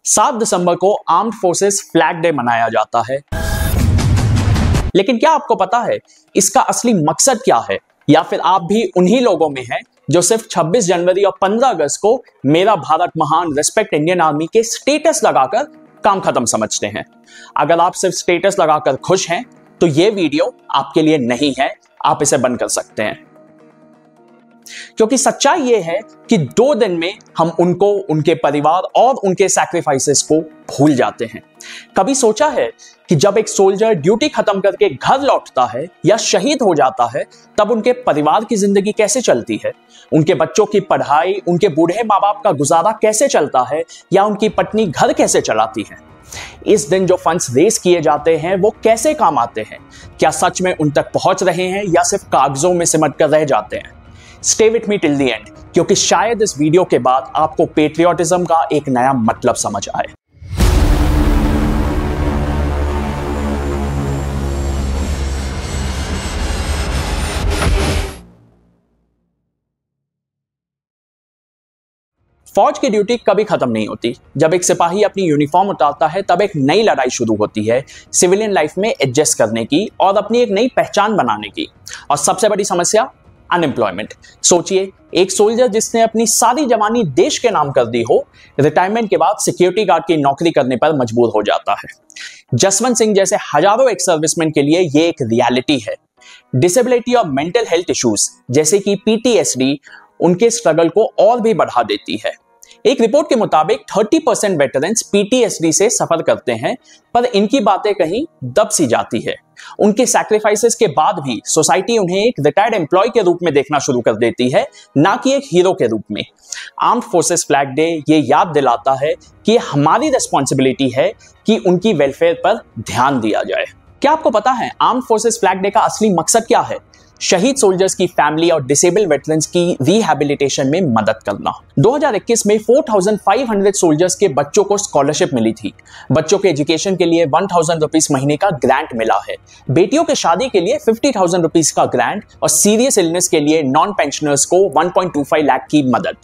7 दिसंबर को armed forces flag day मनाया जाता है। लेकिन क्या आपको पता है इसका असली मकसद क्या है? या फिर आप भी उन्हीं लोगों में हैं जो सिर्फ 26 जनवरी और 15 अगस्त को मेरा भारत महान रिस्पेक्ट इंडियन आर्मी के स्टेटस लगाकर काम खत्म समझते हैं। अगर आप सिर्फ स्टेटस लगाकर खुश हैं तो यह वीडियो आपके लिए नहीं है, आप इसे बंद कर सकते हैं। क्योंकि सच्चाई यह है कि 2 दिन में हम उनको, उनके परिवार और उनके सैक्रिफाइसेस को भूल जाते हैं। कभी सोचा है कि जब एक सोल्जर ड्यूटी खत्म करके घर लौटता है या शहीद हो जाता है तब उनके परिवार की जिंदगी कैसे चलती है? उनके बच्चों की पढ़ाई, उनके बूढ़े माँ बाप का गुजारा कैसे चलता है, या उनकी पत्नी घर कैसे चलाती है? इस दिन जो फंड्स रेस किए जाते हैं वो कैसे काम आते हैं? क्या सच में उन तक पहुंच रहे हैं या सिर्फ कागजों में सिमट कर रह जाते हैं? Stay with me till the end, क्योंकि शायद इस वीडियो के बाद आपको पेट्रियोटिज्म का एक नया मतलब समझ आए। फौज की ड्यूटी कभी खत्म नहीं होती। जब एक सिपाही अपनी यूनिफॉर्म उतारता है तब एक नई लड़ाई शुरू होती है, सिविलियन लाइफ में एडजस्ट करने की और अपनी एक नई पहचान बनाने की। और सबसे बड़ी समस्या अनएम्प्लॉयमेंट। सोचिए, एक सोल्जर जिसने अपनी सारी जवानी देश के नाम कर दी हो, रिटायरमेंट के बाद सिक्योरिटी गार्ड की नौकरी करने पर मजबूर हो जाता है। जसवंत सिंह जैसे हजारों एक्स सर्विसमैन के लिए यह एक रियलिटी है। डिसेबिलिटी और मेंटल हेल्थ इश्यूज जैसे कि PTSD उनके स्ट्रगल को और भी बढ़ा देती है। एक रिपोर्ट के मुताबिक 30% वेटरन्स PTSD से सफर करते हैं, पर इनकी बातें कहीं दब सी जाती है। उनके सैक्रिफाइसेस के बाद भी सोसाइटी उन्हें एक रिटायर्ड एम्प्लॉय के रूप में देखना शुरू कर देती है, ना कि एक हीरो के रूप में। आर्म्ड फोर्सेस फ्लैग डे ये याद दिलाता है कि हमारी रिस्पॉन्सिबिलिटी है कि उनकी वेलफेयर पर ध्यान दिया जाए। क्या आपको पता है आर्म्ड फोर्सेस फ्लैग डे का असली मकसद क्या है? शहीद सोल्जर्स की फैमिली और डिसेबल्ड वेटरन्स की रिहैबिलिटेशन में मदद करना। 2021 में 4500 सोल्जर्स के बच्चों को स्कॉलरशिप मिली थी। बच्चों के एजुकेशन के लिए 1000 रुपीस महीने का ग्रांट मिला है। बेटियों के शादी के लिए 50,000 रुपीस का ग्रांट और सीरियस इलनेस के लिए नॉन पेंशनर्स को 1.25 लाख की मदद।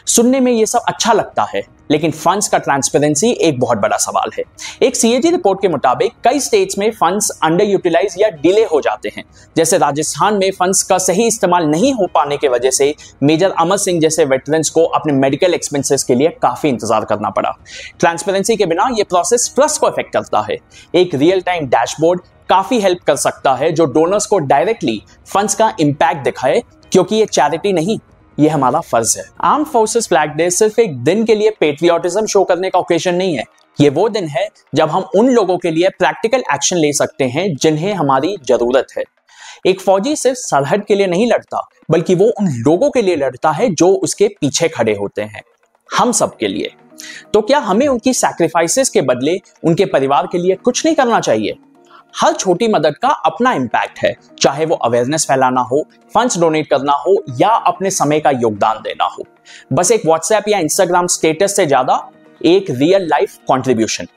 सुनने में ये सब अच्छा लगता है, लेकिन फंड्स का ट्रांसपेरेंसी एक बहुत बड़ा सवाल है। एक CAG रिपोर्ट के मुताबिक कई स्टेट्स में फंड्स अंडर यूटिलाइज या डिले हो जाते हैं। जैसे राजस्थान में फंड्स का सही इस्तेमाल नहीं हो पाने की वजह से मेजर अमर सिंह जैसे वेटरन्स को अपने मेडिकल एक्सपेंसेस के लिए काफी इंतजार करना पड़ा। ट्रांसपेरेंसी के बिना यह प्रोसेस ट्रस्ट को अफेक्ट करता है। एक रियल टाइम डैशबोर्ड काफी हेल्प कर सकता है जो डोनर्स को डायरेक्टली फंड्स का इंपैक्ट दिखाए, क्योंकि ये चैरिटी नहीं, ये हमारा फर्ज है। आर्म्ड फोर्सेस फ्लैग डे सिर्फ एक दिन के लिए पेट्रियोटिज्म शो करने का ओकेजन नहीं है। ये वो दिन है जब हम उन लोगों के लिए प्रैक्टिकल एक्शन ले सकते हैं जिन्हें हमारी जरूरत है। एक फौजी सिर्फ सरहद के लिए नहीं लड़ता, बल्कि वो उन लोगों के लिए लड़ता है जो उसके पीछे खड़े होते हैं, हम सब के लिए। तो क्या हमें उनकी सैक्रिफाइसेस के बदले उनके परिवार के लिए कुछ नहीं करना चाहिए? हर छोटी मदद का अपना इंपैक्ट है, चाहे वो अवेयरनेस फैलाना हो, फंड्स डोनेट करना हो या अपने समय का योगदान देना हो। बस एक WhatsApp या Instagram स्टेटस से ज्यादा एक real life contribution.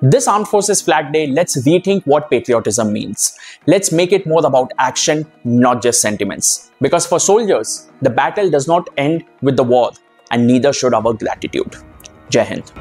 This Armed Forces Flag Day, let's rethink what patriotism means. Let's make it more about action, not just sentiments. Because for soldiers, the battle does not end with the war, and neither should our gratitude. Jai Hind.